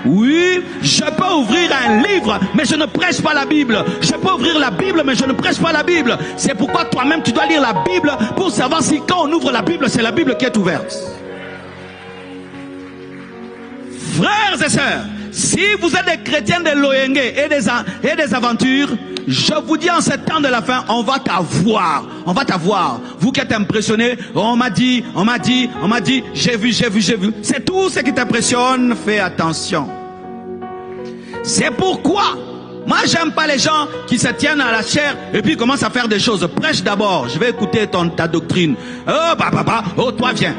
Oui, je peux ouvrir un livre, mais je ne prêche pas la Bible. Je peux ouvrir la Bible, mais je ne prêche pas la Bible. C'est pourquoi toi-même tu dois lire la Bible pour savoir si quand on ouvre la Bible, c'est la Bible qui est ouverte. Frères et sœurs, si vous êtes des chrétiens de l'Oyenge et des aventures, je vous dis en ce temps de la fin, on va t'avoir. On va t'avoir. Vous qui êtes impressionnés, on m'a dit, j'ai vu. C'est tout ce qui t'impressionne, fais attention. C'est pourquoi, moi j'aime pas les gens qui se tiennent à la chair et puis commencent à faire des choses. Prêche d'abord, je vais écouter ta doctrine. Oh toi viens.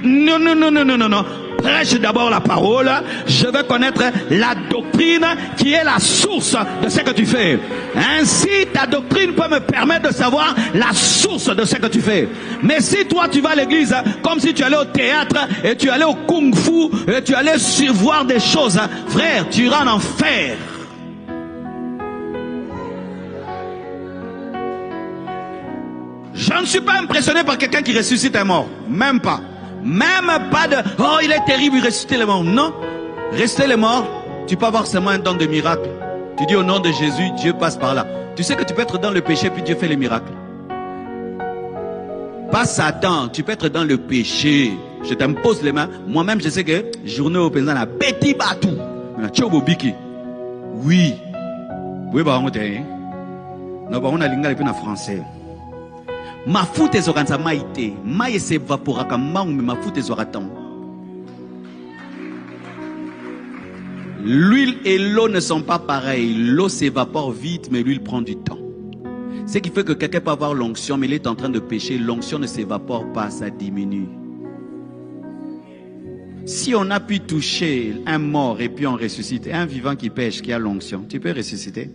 Non. Prêche d'abord la parole, je veux connaître la doctrine qui est la source de ce que tu fais. Ainsi, ta doctrine peut me permettre de savoir la source de ce que tu fais. Mais si toi tu vas à l'église comme si tu allais au théâtre et tu allais au kung-fu et tu allais voir des choses, frère, tu iras en enfer. Je ne suis pas impressionné par quelqu'un qui ressuscite un mort, même pas. Même pas de « oh, il est terrible, il ressuscite les morts ». Non, rester les morts, tu peux avoir seulement un don de miracle. Tu dis au nom de Jésus, Dieu passe par là. Tu sais que tu peux être dans le péché puis Dieu fait les miracles. Pas Satan, tu peux être dans le péché. Je t'impose les mains. Moi-même, je sais que journée au président, la petit batou. Oui. Oui, bah, on est. Non, bah, on a l'ingale puis en français. Ma foute est oranza maïté, maïe s'évapora comme maou, mais ma foute est oraton. L'huile et l'eau ne sont pas pareils. L'eau s'évapore vite, mais l'huile prend du temps. Ce qui fait que quelqu'un peut avoir l'onction, mais il est en train de pécher. L'onction ne s'évapore pas, ça diminue. Si on a pu toucher un mort et puis on ressuscite, un vivant qui pêche, qui a l'onction, tu peux ressusciter.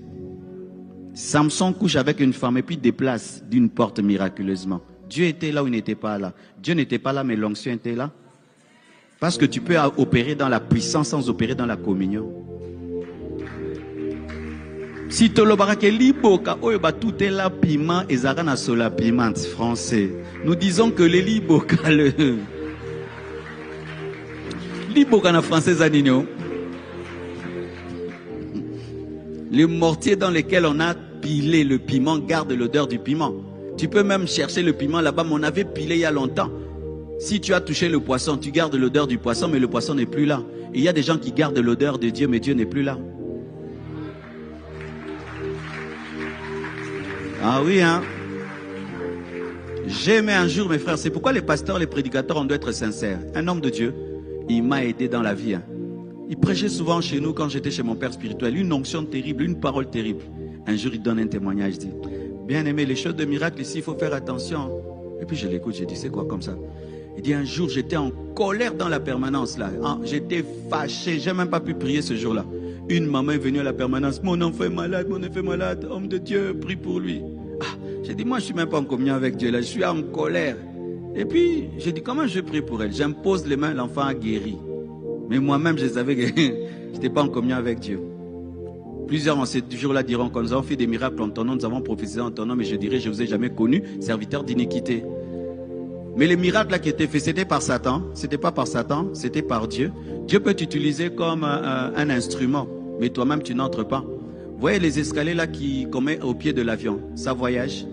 Samson couche avec une femme et puis déplace d'une porte miraculeusement. Dieu était là où il n'était pas là. Dieu n'était pas là, mais l'onction était là. Parce que tu peux opérer dans la puissance sans opérer dans la communion. Si tu le liboka, tout est là, piment, et zarana sola piment français. Nous disons que les liboka, le liboka na français anino. Les mortiers dans lesquels on a pilé le piment gardent l'odeur du piment. Tu peux même chercher le piment là-bas, mais on avait pilé il y a longtemps. Si tu as touché le poisson, tu gardes l'odeur du poisson, mais le poisson n'est plus là. Et il y a des gens qui gardent l'odeur de Dieu, mais Dieu n'est plus là. Ah oui, hein. J'ai aimé un jour, mes frères, c'est pourquoi les pasteurs, les prédicateurs, on doit être sincères. Un homme de Dieu, il m'a aidé dans la vie, hein. Il prêchait souvent chez nous quand j'étais chez mon père spirituel. Une onction terrible, une parole terrible. Un jour, il donne un témoignage. Il dit, bien aimé, les choses de miracle ici, il faut faire attention. Et puis je l'écoute, j'ai dit, c'est quoi comme ça? Il dit, un jour, j'étais en colère dans la permanence là. J'étais fâché, j'ai même pas pu prier ce jour-là. Une maman est venue à la permanence. Mon enfant est malade, mon enfant est malade. Homme de Dieu, prie pour lui. Ah, j'ai dit, moi je ne suis même pas en communion avec Dieu là, je suis en colère. Et puis, j'ai dit, comment je vais prier pour elle? J'impose les mains, l'enfant a guéri. Mais moi-même, je savais que je n'étais pas en communion avec Dieu. Plusieurs en ce jour-là diront, quand nous avons fait des miracles en ton nom, nous avons prophétisé en ton nom, mais je dirais, je ne vous ai jamais connu, serviteur d'iniquité. Mais les miracles là qui étaient faits, c'était par Satan. C'était pas par Satan, c'était par Dieu. Dieu peut t'utiliser comme un instrument, mais toi-même, tu n'entres pas. Vous voyez les escaliers là qu'on met au pied de l'avion, ça voyage.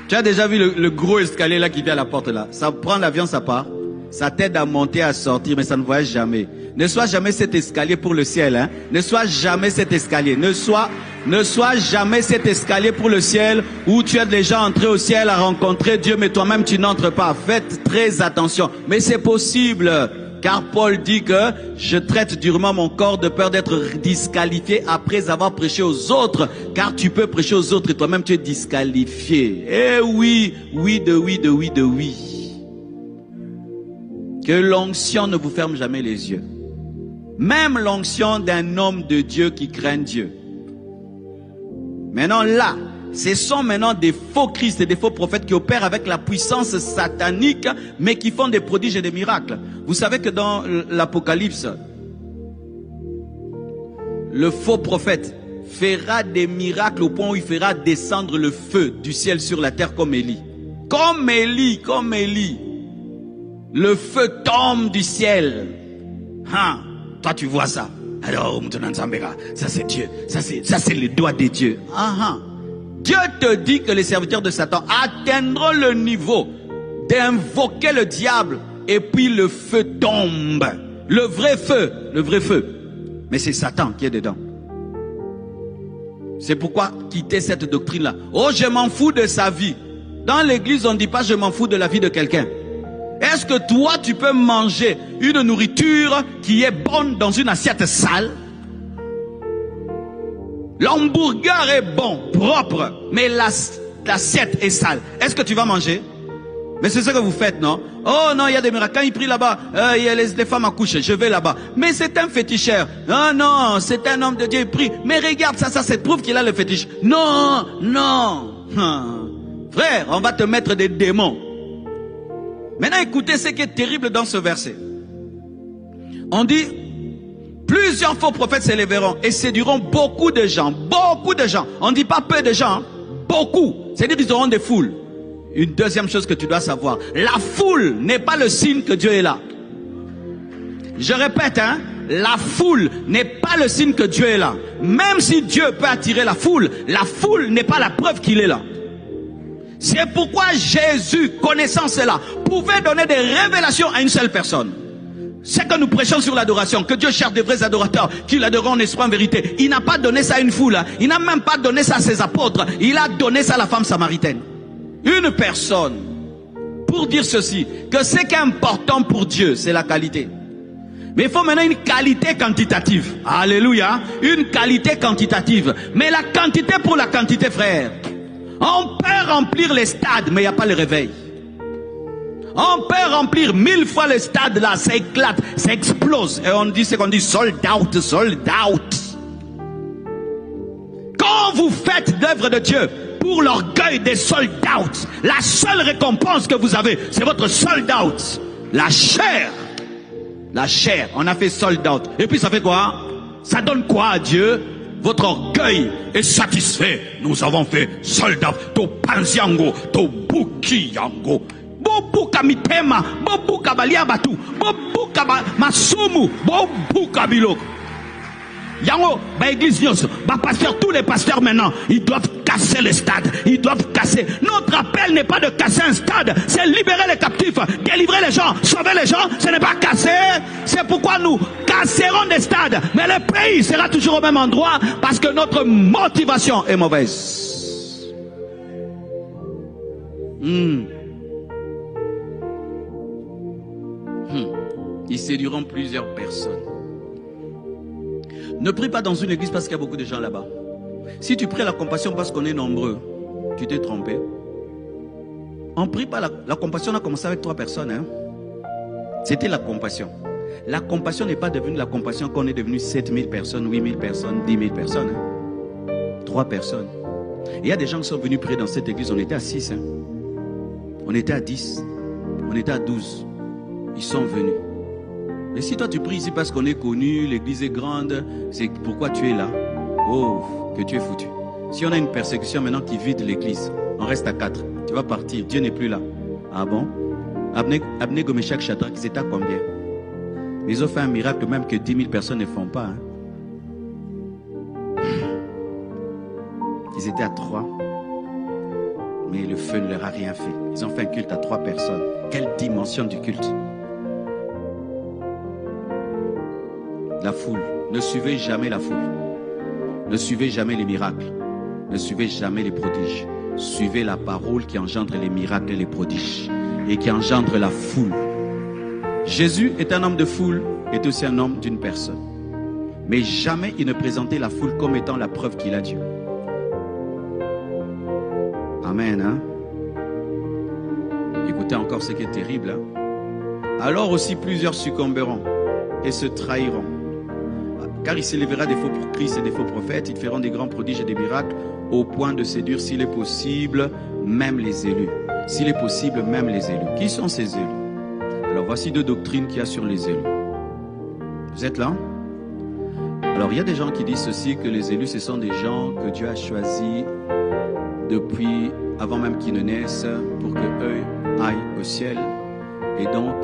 Tu as déjà vu le gros escalier là qui vient à la porte là. Ça prend l'avion, ça part. Ça t'aide à monter, à sortir, mais ça ne voyage jamais. Ne sois jamais cet escalier pour le ciel. Hein. Ne sois jamais cet escalier. Ne sois jamais cet escalier pour le ciel où tu aides les gens à entrer au ciel, à rencontrer Dieu, mais toi-même tu n'entres pas. Faites très attention. Mais c'est possible. Car Paul dit que je traite durement mon corps de peur d'être disqualifié après avoir prêché aux autres. Car tu peux prêcher aux autres et toi-même tu es disqualifié. Eh oui, oui. Que l'onction ne vous ferme jamais les yeux. Même l'onction d'un homme de Dieu qui craint Dieu. Maintenant là, ce sont maintenant des faux Christ et des faux prophètes qui opèrent avec la puissance satanique, mais qui font des prodiges et des miracles. Vous savez que dans l'Apocalypse, le faux prophète fera des miracles au point où il fera descendre le feu du ciel sur la terre comme Élie. Comme Élie. Le feu tombe du ciel. Hein? Toi tu vois ça. Alors, ça c'est Dieu. Ça c'est le doigt de Dieu. Dieu te dit que les serviteurs de Satan atteindront le niveau d'invoquer le diable et puis le feu tombe. Le vrai feu. Mais c'est Satan qui est dedans. C'est pourquoi quitter cette doctrine-là. Oh, je m'en fous de sa vie. Dans l'église, on ne dit pas je m'en fous de la vie de quelqu'un. Est-ce que toi, tu peux manger une nourriture qui est bonne dans une assiette sale? L'hamburger est bon, propre, mais l'assiette est sale. Est-ce que tu vas manger? Mais c'est ce que vous faites, non? Oh non, il y a des miracles. Quand il prie là-bas, il y a les femmes accouchent, je vais là-bas. Mais c'est un féticheur. Oh non, c'est un homme de Dieu, il prie. Mais regarde ça prouve qu'il a le fétiche. Non. Frère, on va te mettre des démons. Maintenant, écoutez ce qui est terrible dans ce verset. On dit, plusieurs faux prophètes s'élèveront et séduiront beaucoup de gens. Beaucoup de gens. On ne dit pas peu de gens, beaucoup. C'est-à-dire qu'ils auront des foules. Une deuxième chose que tu dois savoir, la foule n'est pas le signe que Dieu est là. Je répète, la foule n'est pas le signe que Dieu est là. Même si Dieu peut attirer la foule n'est pas la preuve qu'il est là. C'est pourquoi Jésus, connaissant cela, pouvait donner des révélations à une seule personne. C'est que nous prêchons sur l'adoration, que Dieu cherche des vrais adorateurs, qui l'adoreront en esprit en vérité. Il n'a pas donné ça à une foule, il n'a même pas donné ça à ses apôtres, il a donné ça à la femme samaritaine. Une personne, pour dire ceci, que ce qui est important pour Dieu, c'est la qualité. Mais il faut maintenant une qualité quantitative. Alléluia, une qualité quantitative. Mais la quantité pour la quantité, frère. On peut remplir les stades, mais il n'y a pas le réveil. On peut remplir 1000 fois les stades là, ça éclate, ça explose. Et on dit ce qu'on dit, sold out. Quand vous faites l'œuvre de Dieu pour l'orgueil des sold out, la seule récompense que vous avez, c'est votre sold out. La chair, on a fait sold out. Et puis ça fait quoi? Ça donne quoi à Dieu? Votre orgueil est satisfait. Nous avons fait sold out. To panziango, to bukiyango. Bobuka mitema, bobuka baliabatu, bobuka masumu, bobuka biloko. Yango, église nyonso, pasteur, tous les pasteurs maintenant, ils doivent casser les stades, ils doivent casser. Notre appel n'est pas de casser un stade, c'est libérer les captifs, délivrer les gens, sauver les gens, ce n'est pas casser. C'est pourquoi nous casserons des stades, mais le pays sera toujours au même endroit parce que notre motivation est mauvaise. Ils séduiront plusieurs personnes. Ne prie pas dans une église parce qu'il y a beaucoup de gens là-bas. Si tu pries la compassion parce qu'on est nombreux, tu t'es trompé. On ne prie pas la compassion, on a commencé avec 3 personnes. C'était la compassion. La compassion n'est pas devenue la compassion qu'on est devenu 7000 personnes, 8000 personnes, 10 000 personnes. 3 personnes. Et il y a des gens qui sont venus prier dans cette église. On était à 6. On était à 10. On était à 12. Ils sont venus. Mais si toi tu pries ici parce qu'on est connu, l'église est grande, c'est pourquoi tu es là. Oh, que tu es foutu. Si on a une persécution maintenant qui vide l'église, on reste à 4. Tu vas partir, Dieu n'est plus là. Ah bon? Abnego, Meshach, Shadrach, ils étaient à combien? Ils ont fait un miracle même que 10 000 personnes ne font pas. Ils étaient à 3. Mais le feu ne leur a rien fait. Ils ont fait un culte à 3 personnes. Quelle dimension du culte? La foule. Ne suivez jamais la foule. Ne suivez jamais les miracles. Ne suivez jamais les prodiges. Suivez la parole qui engendre les miracles et les prodiges. Et qui engendre la foule. Jésus est un homme de foule, est aussi un homme d'une personne. Mais jamais il ne présentait la foule comme étant la preuve qu'il a Dieu. Amen. Hein? Écoutez encore ce qui est terrible. Hein? Alors aussi plusieurs succomberont et se trahiront. Car il s'élèvera des faux Christ et des faux prophètes. Ils feront des grands prodiges et des miracles au point de séduire, s'il est possible, même les élus. S'il est possible, même les élus. Qui sont ces élus? Alors voici 2 doctrines qu'il y a sur les élus. Vous êtes là? Alors il y a des gens qui disent ceci, que les élus ce sont des gens que Dieu a choisis depuis avant même qu'ils ne naissent pour qu'eux aillent au ciel. Et donc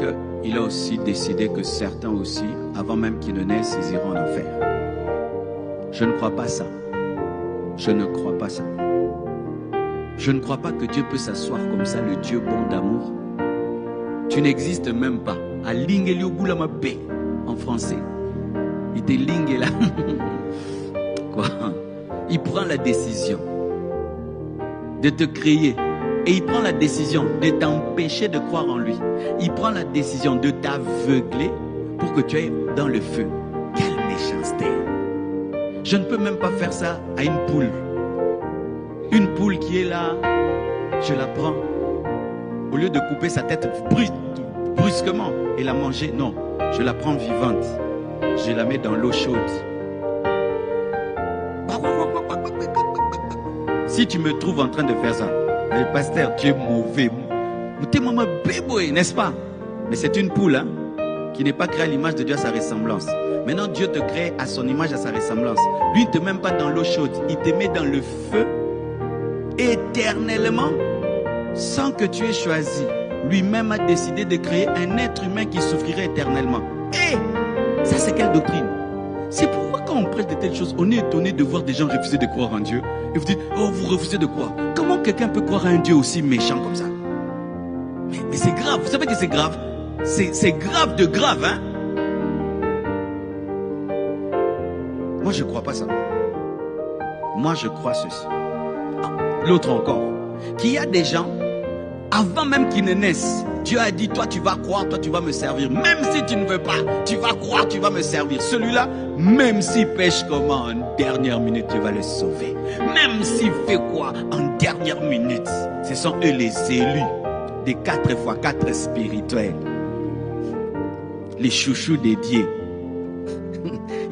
il a aussi décidé que certains aussi, avant même qu'ils ne naissent, ils iront en enfer. Je ne crois pas ça. Je ne crois pas ça. Je ne crois pas que Dieu peut s'asseoir comme ça, le Dieu bon d'amour. Tu n'existes même pas. À Lingeli Obulama B, en français. Il te Lingela. Quoi? Il prend la décision de te créer. Et il prend la décision de t'empêcher de croire en lui. Il prend la décision de t'aveugler pour que tu ailles dans le feu. Quelle méchanceté! Je ne peux même pas faire ça à une poule. Une poule qui est là, je la prends. Au lieu de couper sa tête brusquement et la manger, non. Je la prends vivante. Je la mets dans l'eau chaude. Si tu me trouves en train de faire ça, le pasteur, tu es mauvais. Tu es maman bébé, n'est-ce pas? Mais c'est une poule, hein, qui n'est pas créée à l'image de Dieu, à sa ressemblance. Maintenant, Dieu te crée à son image, à sa ressemblance. Lui, il ne te met même pas dans l'eau chaude. Il te met dans le feu éternellement, sans que tu aies choisi. Lui-même a décidé de créer un être humain qui souffrirait éternellement. Et ça, c'est quelle doctrine? C'est pourquoi quand on prête de telles choses, on est étonné de voir des gens refuser de croire en Dieu. Et vous dites, oh, vous refusez de croire. Comment quelqu'un peut croire à un Dieu aussi méchant comme ça? Mais c'est grave, vous savez que c'est grave. C'est grave de grave, hein? Moi, je ne crois pas ça. Moi, je crois ceci. L'autre encore, qu'il y a des gens, avant même qu'ils ne naissent, Dieu a dit, toi tu vas croire, toi tu vas me servir. Même si tu ne veux pas, tu vas croire, tu vas me servir. Celui-là, même s'il pêche comment, en dernière minute, tu vas le sauver. Même s'il fait quoi, en dernière minute. Ce sont eux les élus des 4x4 spirituels. Les chouchous dédiés.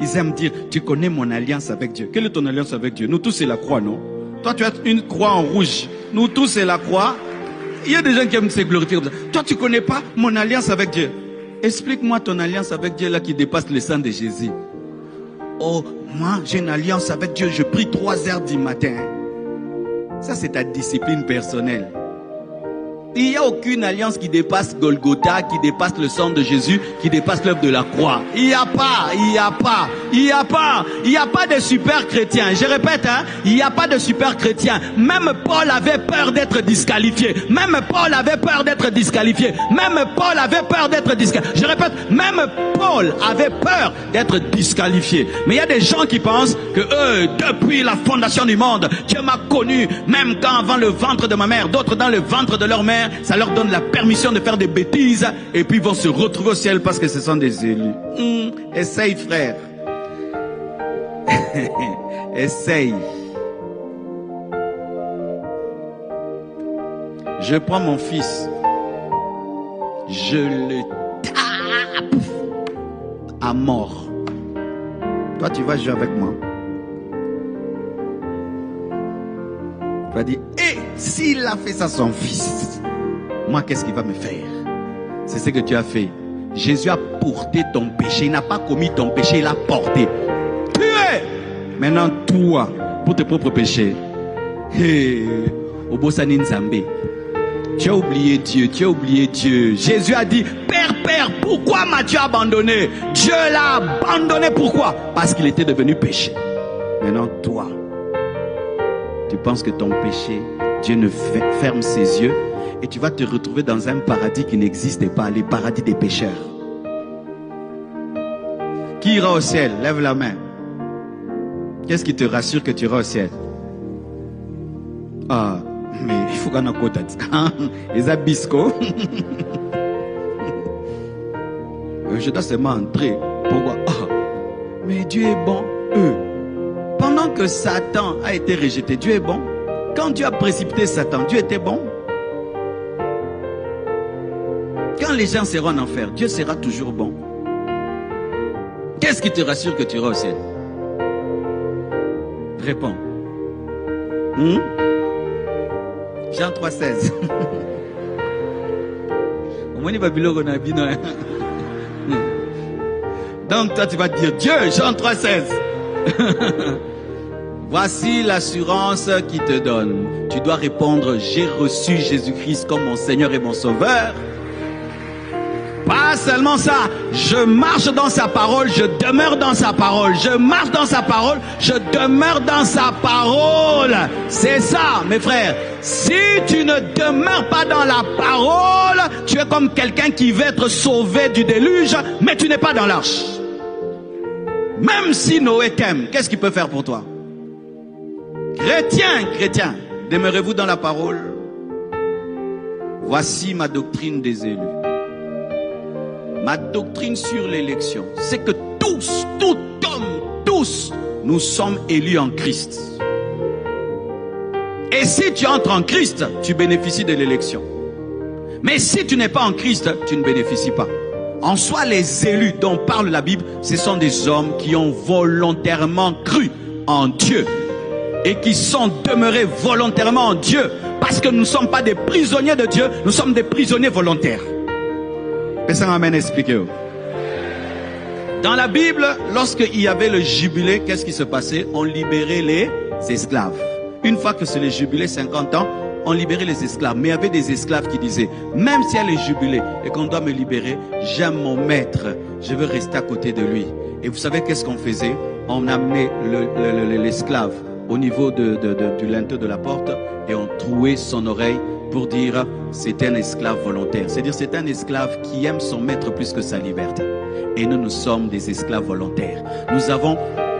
Ils aiment dire, tu connais mon alliance avec Dieu. Quelle est ton alliance avec Dieu? Nous tous c'est la croix, non? Toi tu as une croix en rouge. Nous tous c'est la croix. Il y a des gens qui aiment se glorifier comme ça. Toi tu connais pas mon alliance avec Dieu. Explique-moi ton alliance avec Dieu là qui dépasse le sang de Jésus. Oh, moi j'ai une alliance avec Dieu. Je prie 3 heures du matin. Ça c'est ta discipline personnelle. Il n'y a aucune alliance qui dépasse Golgotha, qui dépasse le sang de Jésus, qui dépasse l'œuvre de la croix. Il n'y a pas, il n'y a pas, il n'y a pas, il n'y a pas de super chrétiens. Je répète, hein, il n'y a pas de super chrétiens. Même Paul avait peur d'être disqualifié. Même Paul avait peur d'être disqualifié. Même Paul avait peur d'être disqualifié. Je répète, même Paul avait peur d'être disqualifié. Mais il y a des gens qui pensent que depuis la fondation du monde, Dieu m'a connu, même quand avant le ventre de ma mère, d'autres dans le ventre de leur mère, ça leur donne la permission de faire des bêtises et puis ils vont se retrouver au ciel parce que ce sont des élus. Essaye, frère. Essaye. Je prends mon fils, je le tape à mort. Toi, tu vas jouer avec moi. Tu vas dire, et s'il a fait ça à son fils, moi, qu'est-ce qu'il va me faire? C'est ce que tu as fait. Jésus a porté ton péché. Il n'a pas commis ton péché, il l'a porté. Tu es maintenant toi pour tes propres péchés. Tu as oublié Dieu, tu as oublié Dieu. Jésus a dit, Père, pourquoi m'as-tu abandonné? Dieu l'a abandonné, pourquoi? Parce qu'il était devenu péché. Maintenant toi, tu penses que ton péché, Dieu ne ferme ses yeux et tu vas te retrouver dans un paradis qui n'existe pas, le paradis des pécheurs. Qui ira au ciel? Lève la main. Qu'est-ce qui te rassure que tu iras au ciel? Ah, mais il faut qu'on ait côté. Les abisco. Je dois seulement entrer. Pourquoi? Ah, mais Dieu est bon. Pendant que Satan a été rejeté, Dieu est bon. Quand Dieu a précipité Satan, Dieu était bon. Quand les gens seront en enfer, Dieu sera toujours bon. Qu'est-ce qui te rassure que tu iras au ciel? Réponds. Jean 3,16. Donc toi tu vas dire Dieu, Jean 3,16. Voici l'assurance qui te donne. Tu dois répondre, j'ai reçu Jésus-Christ comme mon Seigneur et mon Sauveur. Pas seulement ça, je marche dans sa parole, je demeure dans sa parole. Je marche dans sa parole, je demeure dans sa parole. C'est ça, mes frères. Si tu ne demeures pas dans la parole, tu es comme quelqu'un qui veut être sauvé du déluge, mais tu n'es pas dans l'arche. Même si Noé t'aime, qu'est-ce qu'il peut faire pour toi? Chrétien, demeurez-vous dans la parole. Voici ma doctrine des élus. Ma doctrine sur l'élection, c'est que tous, tout homme, tous, nous sommes élus en Christ. Et si tu entres en Christ, tu bénéficies de l'élection. Mais si tu n'es pas en Christ, tu ne bénéficies pas. En soi, les élus dont parle la Bible, ce sont des hommes qui ont volontairement cru en Dieu et qui sont demeurés volontairement en Dieu, parce que nous ne sommes pas des prisonniers de Dieu, nous sommes des prisonniers volontaires. Dans la Bible, lorsqu'il y avait le jubilé, qu'est-ce qui se passait? On libérait les esclaves. Une fois que c'est le jubilé, 50 ans, on libérait les esclaves. Mais il y avait des esclaves qui disaient, même si elle est jubilée et qu'on doit me libérer, j'aime mon maître, je veux rester à côté de lui. Et vous savez qu'est-ce qu'on faisait? On amenait l'esclave au niveau du linteau de la porte et on trouait son oreille pour dire c'est un esclave volontaire. C'est-à-dire c'est un esclave qui aime son maître plus que sa liberté. Et nous sommes des esclaves volontaires. Nous avons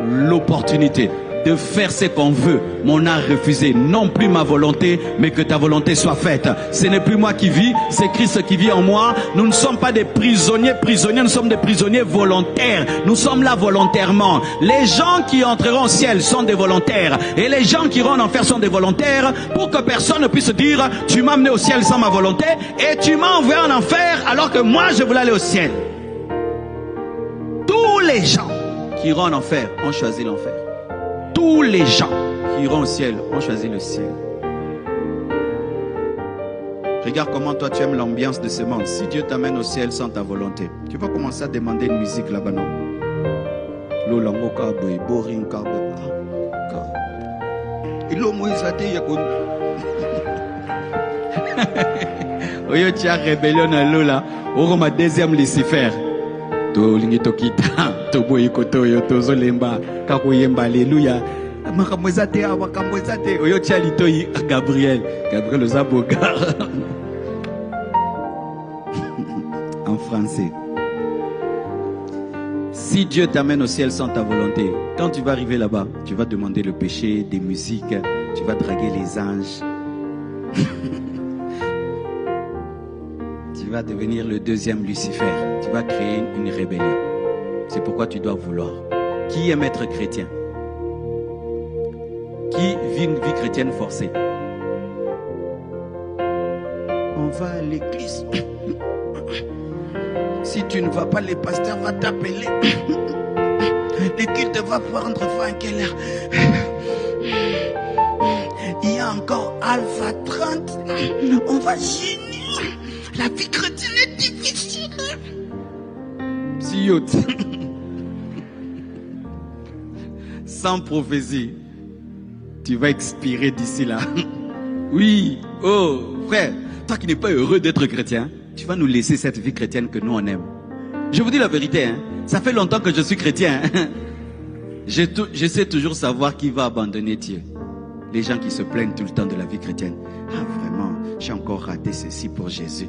l'opportunité de faire ce qu'on veut. Mais on a refusé, non plus ma volonté, mais que ta volonté soit faite. Ce n'est plus moi qui vis, c'est Christ qui vit en moi. Nous ne sommes pas des prisonniers, nous sommes des prisonniers volontaires. Nous sommes là volontairement. Les gens qui entreront au ciel sont des volontaires. Et les gens qui iront en enfer sont des volontaires, pour que personne ne puisse dire, tu m'as amené au ciel sans ma volonté, et tu m'as envoyé en enfer alors que moi je voulais aller au ciel. Tous les gens qui iront en enfer ont choisi l'enfer. Tous les gens qui iront au ciel ont choisi le ciel. Regarde comment toi tu aimes l'ambiance de ce monde. Si Dieu t'amène au ciel sans ta volonté, tu vas commencer à demander une musique là-bas, non? Oyo tu as rébellion à Lola, au ma deuxième Lucifer. To lingi tokita to boy koto yo to zolemba kakuyemba alléluia makamwezate awakamwezate oyo chalito yi Gabriel Ozaboga en français. Si Dieu t'amène au ciel sans ta volonté, quand tu vas arriver là-bas, tu vas demander le péché, des musiques, tu vas draguer les anges. Tu vas devenir le deuxième Lucifer. Tu vas créer une rébellion. C'est pourquoi tu dois vouloir. Qui aime être chrétien? Qui vit une vie chrétienne forcée? On va à l'église. Si tu ne vas pas, le pasteur va t'appeler. Le culte va prendre fin à quelle heure? Il y a encore Alpha 30. On va génie. La vie chrétienne est difficile. Ziout. Sans prophétie, tu vas expirer d'ici là. Oui. Oh, frère, toi qui n'es pas heureux d'être chrétien, tu vas nous laisser cette vie chrétienne que nous on aime. Je vous dis la vérité, hein. Ça fait longtemps que je suis chrétien. Je sais toujours savoir qui va abandonner Dieu. Les gens qui se plaignent tout le temps de la vie chrétienne. Ah vraiment, j'ai encore raté ceci pour Jésus.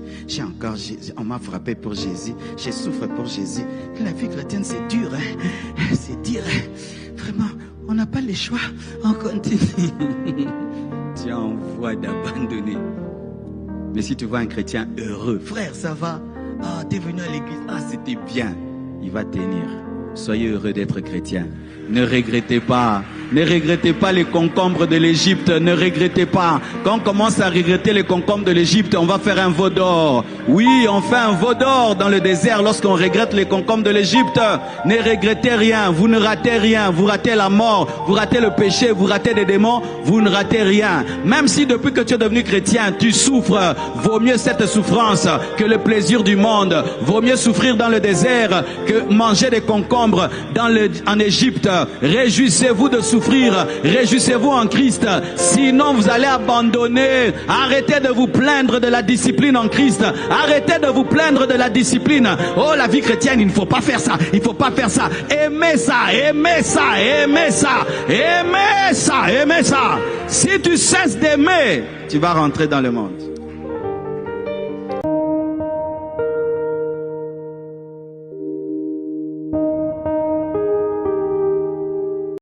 On m'a frappé pour Jésus. Je souffre pour Jésus. La vie chrétienne c'est dur, hein. C'est dur, hein. Vraiment, on n'a pas le choix. On continue. Tu as envie d'abandonner. Mais si tu vois un chrétien heureux, frère, ça va. Ah, t'es venu à l'église. Ah, c'était bien. Il va tenir. Soyez heureux d'être chrétien. Ne regrettez pas. Ne regrettez pas les concombres de l'Égypte. Ne regrettez pas. Quand on commence à regretter les concombres de l'Égypte, on va faire un veau d'or. Oui, on fait un veau d'or dans le désert lorsqu'on regrette les concombres de l'Égypte. Ne regrettez rien. Vous ne ratez rien. Vous ratez la mort. Vous ratez le péché. Vous ratez des démons. Vous ne ratez rien. Même si depuis que tu es devenu chrétien, tu souffres, vaut mieux cette souffrance que le plaisir du monde. Vaut mieux souffrir dans le désert que manger des concombres en Égypte. Réjouissez-vous de souffrir, réjouissez-vous en Christ, sinon vous allez abandonner. Arrêtez de vous plaindre de la discipline en Christ, arrêtez de vous plaindre de la discipline. Oh, la vie chrétienne, il ne faut pas faire ça, il ne faut pas faire ça. Aimez ça, aimez ça, aimez ça, aimez ça, aimez ça. Si tu cesses d'aimer, tu vas rentrer dans le monde.